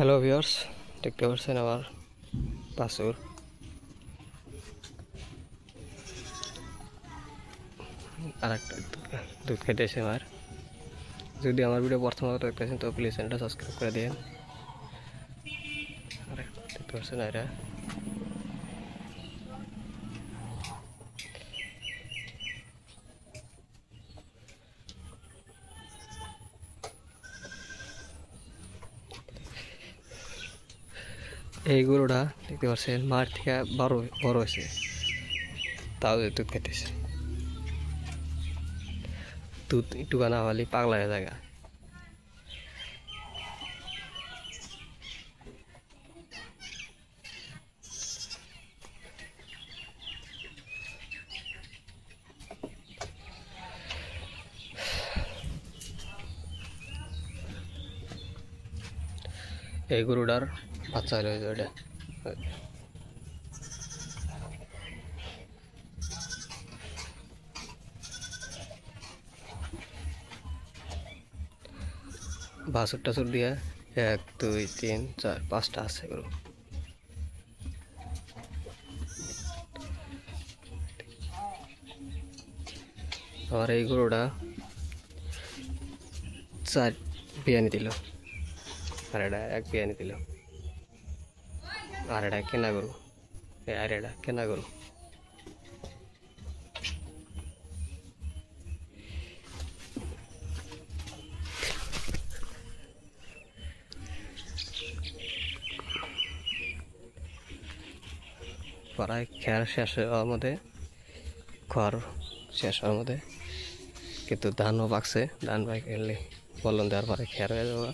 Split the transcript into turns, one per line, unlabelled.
Hello viewers, দেখতে পাচ্ছেন আমার বাছুর আর একটা দুধ খেতেছে। আমার যদি আমার ভিডিও প্রথমবার দেখতেছেন তো প্লিজ চ্যানেলটা সাবস্ক্রাইব করে দিন। আর দেখতে পাচ্ছেন এরা এই গরুটা দেখতে পাচ্ছেন মাঠ থেকে বড় হয়েছে, তাও দুধ খেতেছে। দুধ একটু না হলে পাগলা হয়ে যায়। এই গরুটার বাচ্চা হলো ওইটা। বাছুর টাছুর দিয়ে 1 2 3 4 5টা আছে গরু। আমার এই গরুটা 4 বিয়ানি দিল, আর এটা 1 বিয়ানি দিল, আর এটা কেনা গরু, আর এটা কেনা গরু। প্রায় খেয়ার শেষ হওয়ার মধ্যে, খড় শেষ হওয়ার মধ্যে, কিন্তু ধানও পাকছে। ধান পাই খেলে বললাম দেওয়ার পরে খেয়ার হয়ে যাবো।